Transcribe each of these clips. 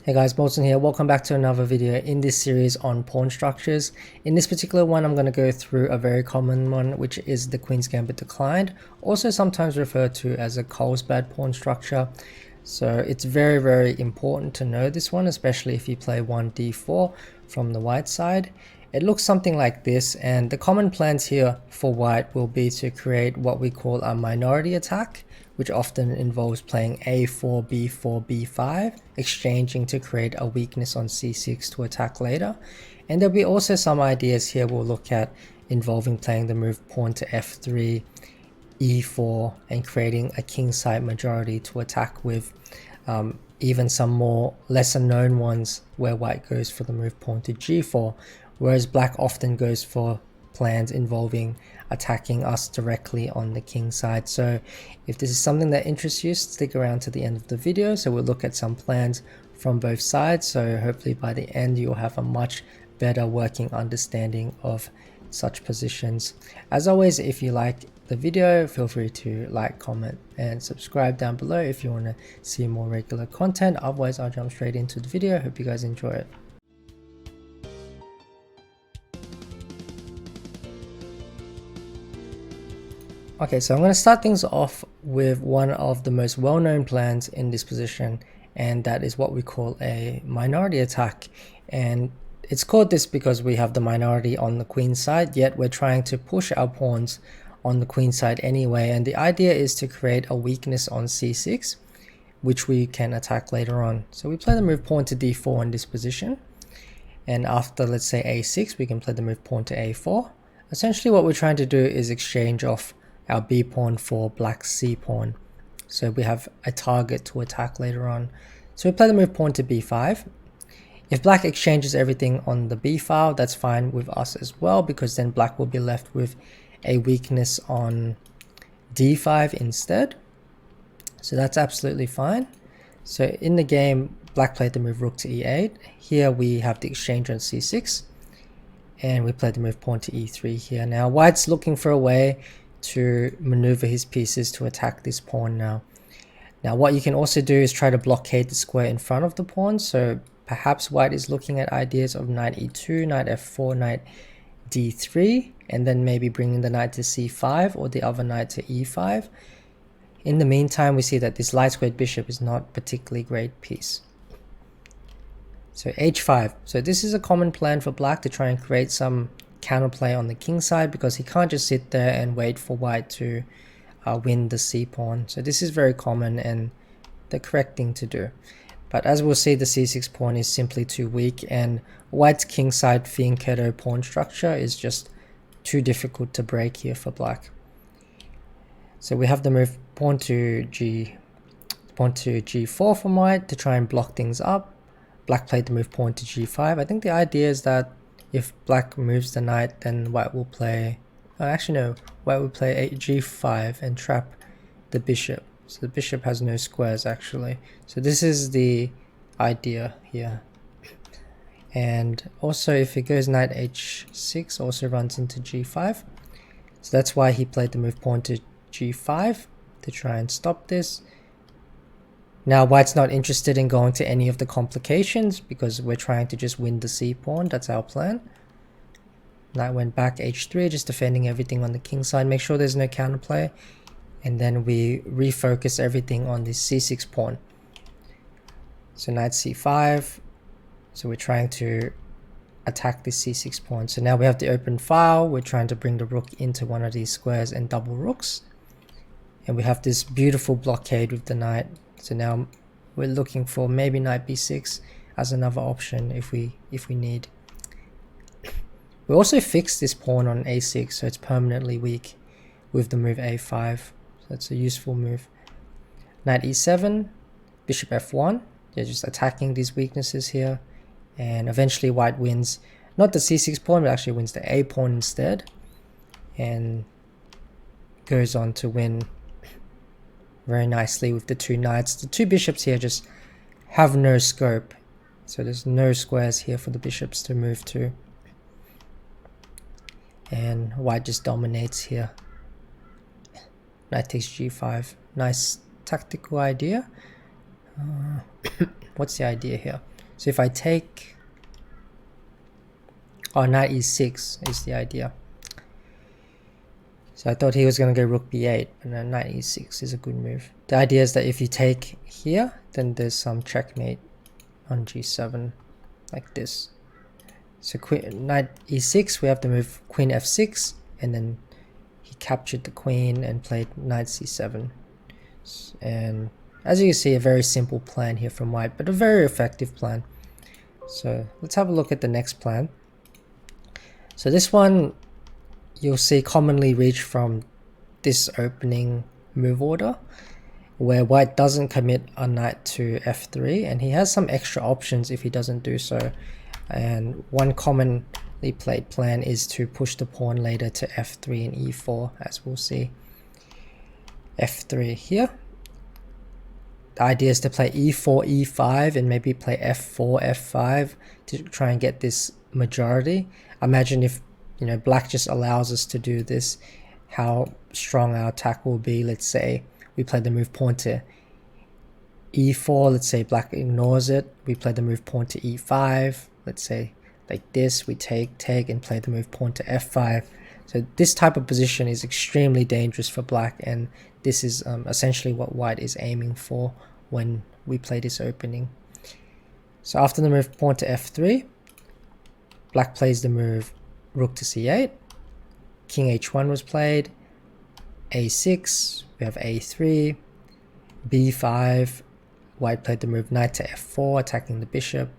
Hey guys, Molton here. Welcome back to another video in this series on pawn structures. In this particular one, I'm going to go through a very common one, which is the Queen's Gambit declined, also sometimes referred to as a Carlsbad pawn structure. So it's very important to know this one, especially if you play 1d4 from the white side. It looks something like this, and the common plans here for white will be to create what we call a minority attack, which often involves playing a4, b4, b5, exchanging to create a weakness on c6 to attack later. And there'll be also some ideas here we'll look at involving playing the move pawn to f3, e4, and creating a kingside majority to attack with. Even some more lesser known ones where white goes for the move pawn to g4, whereas black often goes for plans involving attacking us directly on the king side. So if this is something that interests you, stick around to the end of the video. So we'll look at some plans from both sides, so hopefully by the end you'll have a much better working understanding of such positions. As always, if you like the video, feel free to like, comment and subscribe down below if you want to see more regular content. Otherwise, I'll jump straight into the video. Hope you guys enjoy it. Okay, so I'm going to start things off with one of the most well-known plans in this position, and that is what we call a minority attack. And it's called this because we have the minority on the queen side, yet we're trying to push our pawns on the queen side anyway. And the idea is to create a weakness on c6, which we can attack later on. So we play the move pawn to d4 in this position. And after, let's say, a6, we can play the move pawn to a4. Essentially, what we're trying to do is exchange off our b pawn for black's c pawn, so we have a target to attack later on. So we play the move pawn to b5. If black exchanges everything on the b file, that's fine with us as well, because then black will be left with a weakness on d5 instead. So that's absolutely fine. So in the game, black played the move rook to e8. Here we have the exchange on c6, and we played the move pawn to e3 here. Now white's looking for a way to maneuver his pieces to attack this pawn now. Now what you can also do is try to blockade the square in front of the pawn. So perhaps white is looking at ideas of knight e2, knight f4, knight d3, and then maybe bringing the knight to c5 or the other knight to e5. In the meantime, we see that this light squared bishop is not particularly great piece. So h5. So this is a common plan for black to try and create some counterplay on the king side, because he can't just sit there and wait for white to win the c pawn. So this is very common and the correct thing to do. But as we'll see, the c6 pawn is simply too weak, and white's king side fianchetto pawn structure is just too difficult to break here for black. So we have the move pawn to g4 from white to try and block things up. Black played the move pawn to g5. I think the idea is that if black moves the knight, then white will play, white will play g5 and trap the bishop. So the bishop has no squares actually. So this is the idea here. And also if it goes knight h6, also runs into g5. So that's why he played the move pawn to g5 to try and stop this. Now white's not interested in going to any of the complications because we're trying to just win the c pawn. That's our plan. Knight went back h3, just defending everything on the king side. Make sure there's no counterplay. And then we refocus everything on this c6 pawn. So knight c5. So we're trying to attack this c6 pawn. So now we have the open file. We're trying to bring the rook into one of these squares and double rooks. And we have this beautiful blockade with the knight. So now we're looking for maybe knight b6 as another option if we need. We also fixed this pawn on a6, so it's permanently weak with the move a5. So that's a useful move. Knight e7, bishop f1. They're just attacking these weaknesses here. And eventually white wins, not the c6 pawn, but actually wins the a pawn instead. And goes on to win very nicely with the two knights. The two bishops here just have no scope, so there's no squares here for the bishops to move to, and white just dominates here. Knight takes g5. Nice tactical idea. What's the idea here? So if I take, oh, knight e6 is the idea. So I thought he was going to go rook b8, and then knight e6 is a good move. The idea is that if you take here, then there's some checkmate on g7, like this. So knight e6, we have to move queen f6, and then he captured the queen and played knight c7. And as you can see, a very simple plan here from white, but a very effective plan. So let's have a look at the next plan. So this one, you'll see commonly reached from this opening move order, where white doesn't commit a knight to f3, and he has some extra options if he doesn't do so. And one commonly played plan is to push the pawn later to f3 and e4, as we'll see. f3 here. The idea is to play e4, e5, and maybe play f4, f5 to try and get this majority. Imagine if, you know, black just allows us to do this, how strong our attack will be. Let's say we play the move pawn to e4, let's say black ignores it, we play the move pawn to e5, let's say like this, we take, and play the move pawn to f5. So this type of position is extremely dangerous for black, and this is essentially what white is aiming for when we play this opening. So after the move pawn to f3, black plays the move rook to c8, king h1 was played, a6, we have a3, b5, white played the move knight to f4, attacking the bishop.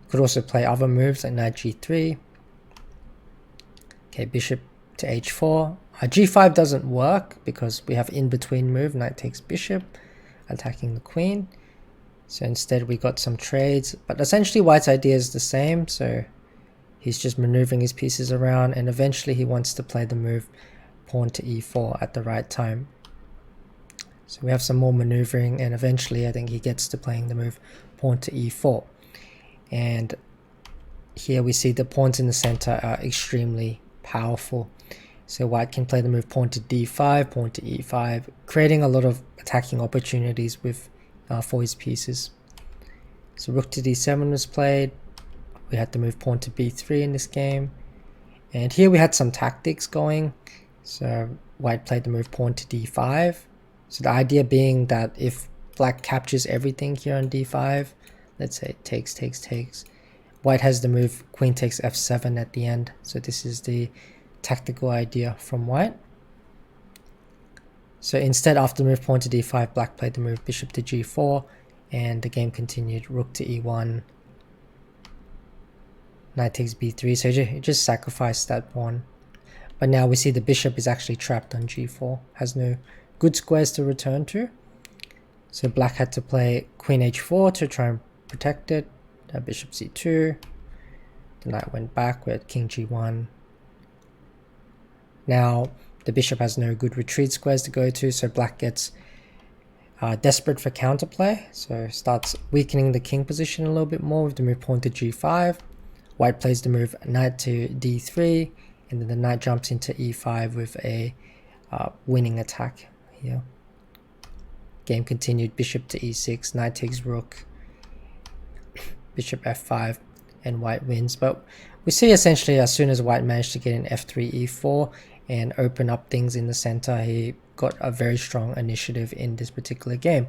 Could also play other moves like knight g3. Okay, bishop to h4. G5 doesn't work because we have in-between move, knight takes bishop, attacking the queen. So instead we got some trades, but essentially white's idea is the same, so he's just maneuvering his pieces around, and eventually he wants to play the move pawn to e4 at the right time. So we have some more maneuvering, and eventually I think he gets to playing the move pawn to e4. And here we see the pawns in the center are extremely powerful. So white can play the move pawn to d5, pawn to e5, creating a lot of attacking opportunities with for his pieces. So rook to d7 was played. We had to move pawn to b3 in this game. And here we had some tactics going. So white played the move pawn to d5. So the idea being that if black captures everything here on d5, let's say takes, white has the move queen takes f7 at the end. So this is the tactical idea from white. So instead, after the move pawn to d5, black played the move bishop to g4, and the game continued rook to e1, knight takes b3, so it just sacrificed that pawn. But now we see the bishop is actually trapped on g4, has no good squares to return to. So black had to play queen h4 to try and protect it, bishop c2, the knight went back with king g1. Now the bishop has no good retreat squares to go to, so black gets desperate for counterplay, so starts weakening the king position a little bit more with the move pawn to g5. White plays the move knight to d3, and then the knight jumps into e5 with a winning attack here. Game continued, bishop to e6, knight takes rook, bishop f5, and white wins. But we see essentially as soon as white managed to get in f3, e4 and open up things in the center, he got a very strong initiative in this particular game.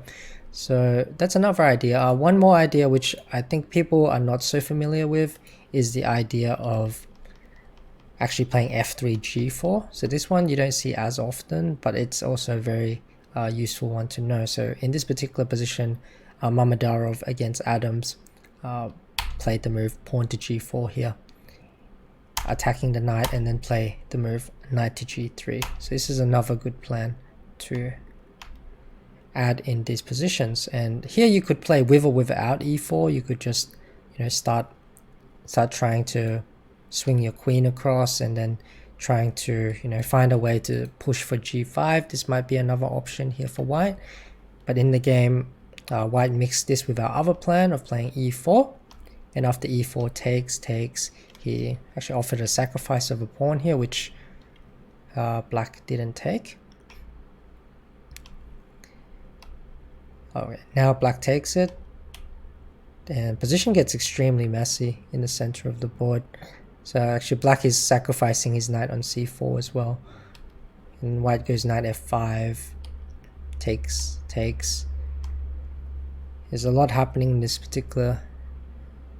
So that's another idea. One more idea which I think people are not so familiar with is the idea of actually playing f3, g4. So this one you don't see as often, but it's also a very useful one to know. So in this particular position, Mamedarov against Adams played the move pawn to g4 here, attacking the knight, and then play the move knight to g3. So this is another good plan to add in these positions. And here you could play with or without e4. You could just, you know, start trying to swing your queen across, and then trying to, you know, find a way to push for g5. This might be another option here for white, but in the game white mixed this with our other plan of playing e4, and after e4 takes, he actually offered a sacrifice of a pawn here, which black didn't take. Okay, now black takes it, and position gets extremely messy in the center of the board. So actually black is sacrificing his knight on c4 as well, and white goes knight f5, takes. There's a lot happening in this particular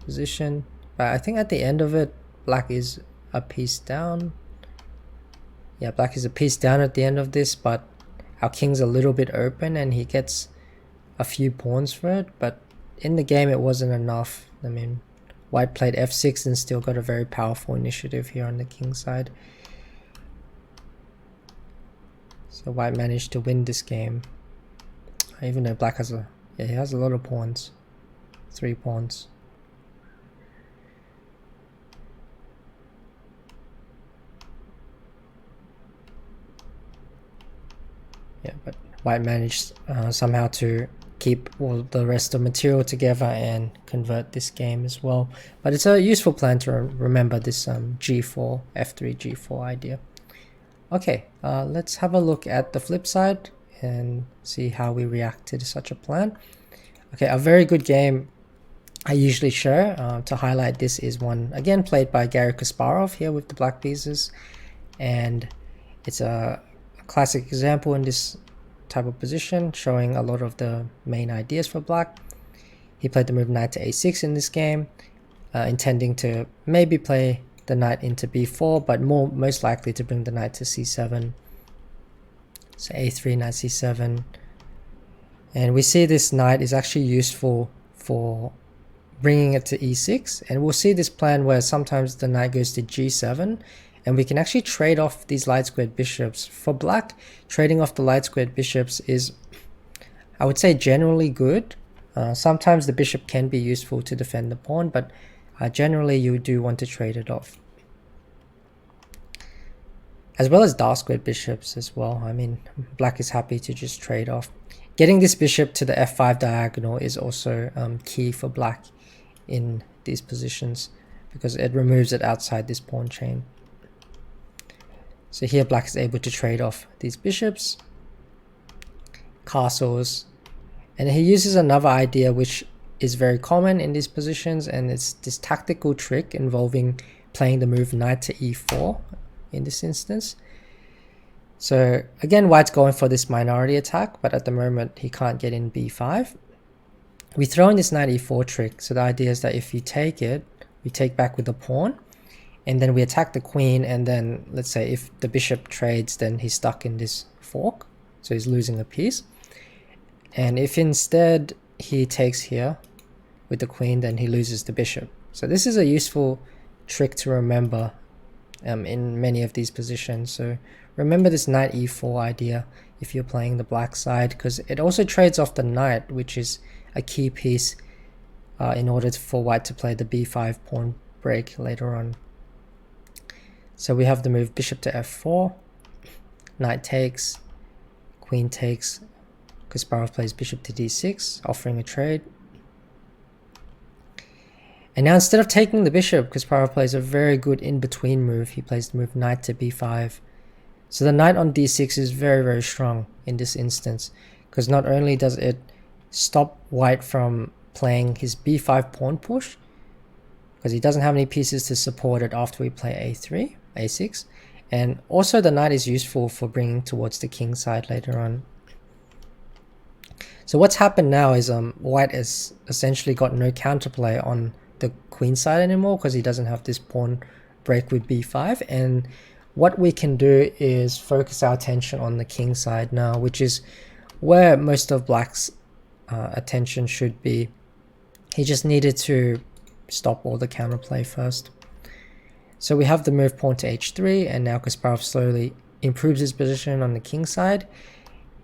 position, but I think at the end of it black is a piece down. Yeah, black is a piece down at the end of this, but our king's a little bit open and he gets a few pawns for it, but in the game it wasn't enough. I mean, white played f6 and still got a very powerful initiative here on the king side. So white managed to win this game, even though black has he has a lot of pawns, 3 pawns. Yeah, but white managed somehow to keep all the rest of the material together and convert this game as well. But it's a useful plan to remember this g4, f3, g4 idea. Okay, let's have a look at the flip side and see how we react to such a plan. Okay, a very good game I usually share to highlight this is one again played by Garry Kasparov here with the black pieces, and it's a classic example in this type of position, showing a lot of the main ideas for black. He played the move knight to a6 in this game, intending to maybe play the knight into b4, but most likely to bring the knight to c7. So a3, knight c7, and we see this knight is actually useful for bringing it to e6, and we'll see this plan where sometimes the knight goes to g7, and we can actually trade off these light squared bishops. For black, trading off the light squared bishops is, I would say, generally good. Sometimes the bishop can be useful to defend the pawn, but generally you do want to trade it off. As well as dark squared bishops as well. I mean, black is happy to just trade off. Getting this bishop to the f5 diagonal is also key for black in these positions, because it removes it outside this pawn chain. So here black is able to trade off these bishops, castles, and he uses another idea which is very common in these positions, and it's this tactical trick involving playing the move knight to e4 in this instance. So again, white's going for this minority attack, but at the moment he can't get in b5. We throw in this knight e4 trick, so the idea is that if you take it, we take back with the pawn, and then we attack the queen, and then let's say if the bishop trades, then he's stuck in this fork, so he's losing a piece. And if instead he takes here with the queen, then he loses the bishop. So this is a useful trick to remember in many of these positions. So remember this knight e4 idea if you're playing the black side, because it also trades off the knight, which is a key piece in order for white to play the b5 pawn break later on. So we have the move bishop to f4, knight takes, queen takes, Kasparov plays bishop to d6, offering a trade. And now instead of taking the bishop, Kasparov plays a very good in-between move. He plays the move knight to b5. So the knight on d6 is very, very strong in this instance, because not only does it stop white from playing his b5 pawn push, because he doesn't have any pieces to support it after we play a3, a6, and also the knight is useful for bringing towards the king side later on. So what's happened now is white has essentially got no counterplay on the queen side anymore, because he doesn't have this pawn break with b5, and what we can do is focus our attention on the king side now, which is where most of black's attention should be. He just needed to stop all the counterplay first. So we have the move pawn to h3, and now Kasparov slowly improves his position on the king side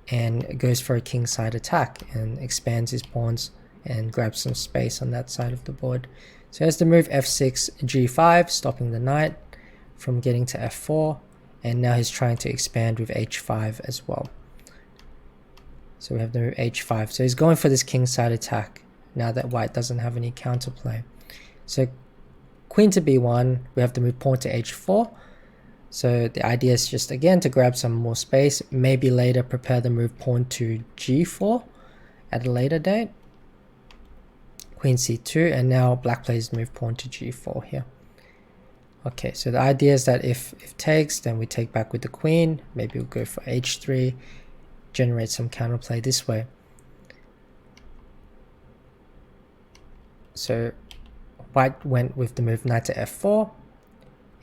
and goes for a king side attack and expands his pawns and grabs some space on that side of the board. So here's the move f6, g5, stopping the knight from getting to f4, and now he's trying to expand with h5 as well. So we have the move h5. So he's going for this king side attack now that white doesn't have any counterplay. So queen to b1, we have the move pawn to h4. So the idea is just again to grab some more space, maybe later prepare the move pawn to g4 at a later date. queen c2, and now black plays move pawn to g4 here. Okay, so the idea is that if takes, then we take back with the queen. Maybe we'll go for h3, generate some counterplay this way. So white went with the move knight to f4,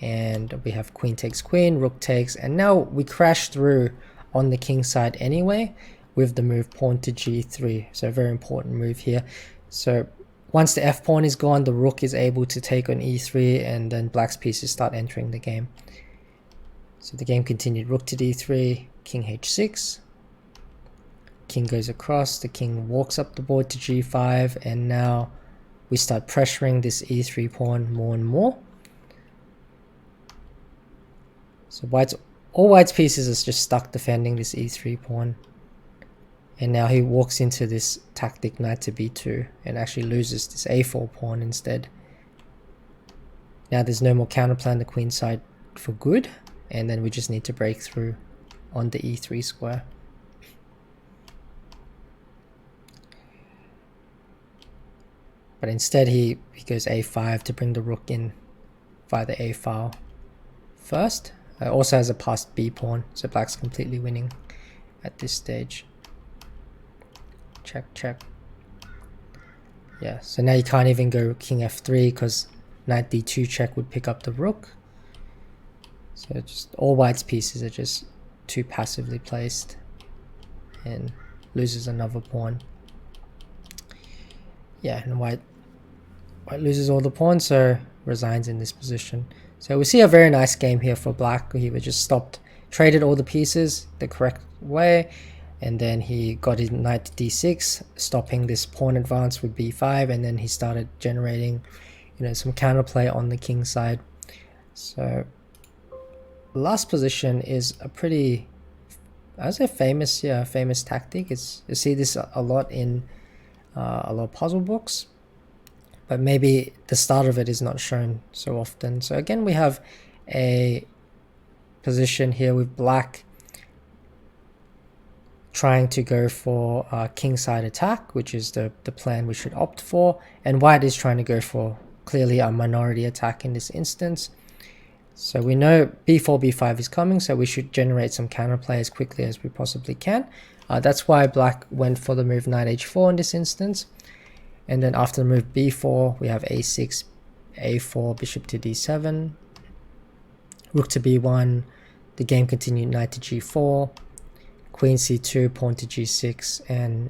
and we have queen takes queen, rook takes, and now we crash through on the king side anyway with the move pawn to g3. So a very important move here. So once the f pawn is gone, the rook is able to take on e3, and then black's pieces start entering the game. So the game continued, rook to d3, king h6, king goes across, the king walks up the board to g5, and now we start pressuring this e3 pawn more and more. So all white's pieces is just stuck defending this e3 pawn. And now he walks into this tactic knight to b2 and actually loses this a4 pawn instead. Now there's no more counterplay on the queen side for good, and then we just need to break through on the e3 square. But instead he goes a5 to bring the rook in via the a file first. Also has a passed b pawn, so black's completely winning at this stage. Check, check. Yeah, so now you can't even go king f3 because knight d2 check would pick up the rook. So just all white's pieces are just too passively placed and loses another pawn. Yeah, and white loses all the pawns, so resigns in this position. So we see a very nice game here for black. He was just traded all the pieces the correct way, and then he got his knight to d6, stopping this pawn advance with b5, and then he started generating, some counterplay on the king side. So last position is a pretty, I would say, famous tactic. You see this a lot in a lot of puzzle books, but maybe the start of it is not shown so often. So again, we have a position here with black trying to go for a kingside attack, which is the plan we should opt for, and white is trying to go for clearly a minority attack in this instance. So we know b4, b5 is coming, so we should generate some counterplay as quickly as we possibly can. That's why black went for the move knight h4 in this instance. And then after the move b4, we have a6, a4, bishop to d7, rook to b1, the game continued, knight to g4, queen c2, pawn to g6, and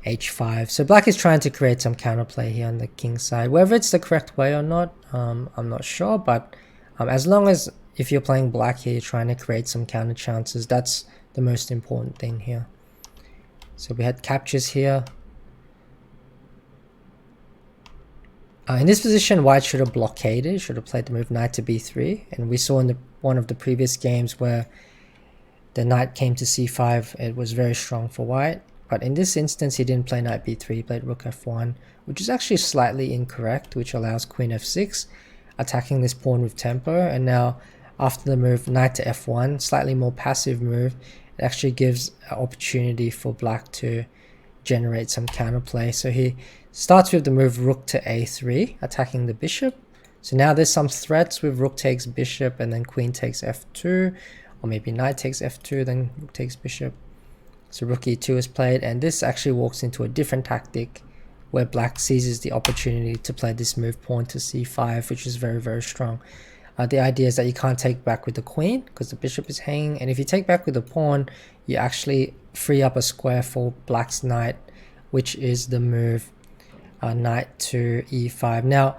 h5. So black is trying to create some counterplay here on the king side. Whether it's the correct way or not, I'm not sure, but as long as if you're playing black here, you're trying to create some counter chances, that's the most important thing here. So we had captures here. In this position, white should have blockaded, should have played the move knight to b3, and we saw in one of the previous games where the knight came to c5, it was very strong for white. But in this instance, he didn't play knight b3, he played rook f1, which is actually slightly incorrect, which allows queen f6, attacking this pawn with tempo. And now after the move knight to f1, slightly more passive move, it actually gives an opportunity for black to generate some counterplay. So he starts with the move rook to a3, attacking the bishop. So now there's some threats with rook takes bishop, and then queen takes f2, or maybe knight takes f2, then rook takes bishop. So rook e2 is played, and this actually walks into a different tactic where black seizes the opportunity to play this move pawn to c5, which is very, very strong. The idea is that you can't take back with the queen because the bishop is hanging, and if you take back with the pawn, you actually free up a square for black's knight, which is the move knight to e5. Now,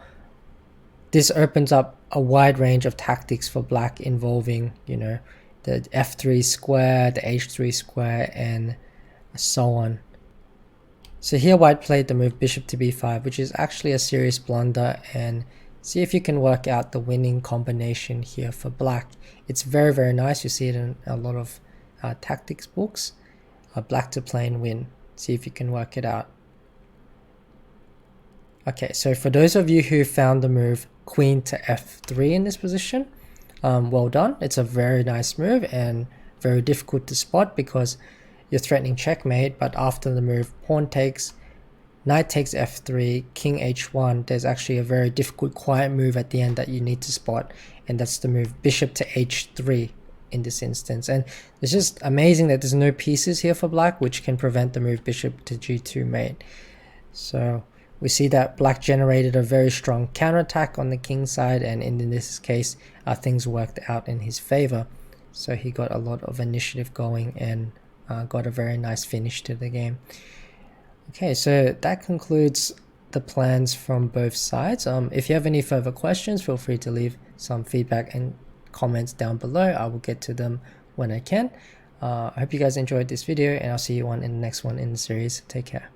this opens up a wide range of tactics for black involving, the f3 square, the h3 square, and so on. So here white played the move bishop to b5, which is actually a serious blunder, and see if you can work out the winning combination here for black. It's very, very nice. You see it in a lot of tactics books. Black to play and win. See if you can work it out. Okay, so for those of you who found the move queen to f3 in this position, well done. It's a very nice move and very difficult to spot because you're threatening checkmate, but after the move pawn takes, knight takes f3, king h1, there's actually a very difficult quiet move at the end that you need to spot, and that's the move bishop to h3 in this instance. And it's just amazing that there's no pieces here for black, which can prevent the move bishop to g2 mate. So we see that black generated a very strong counterattack on the king side, and in this case things worked out in his favor. So he got a lot of initiative going and got a very nice finish to the game. Okay, so that concludes the plans from both sides. If you have any further questions, feel free to leave some feedback and comments down below. I will get to them when I can. I hope you guys enjoyed this video, and I'll see you in the next one in the series. Take care.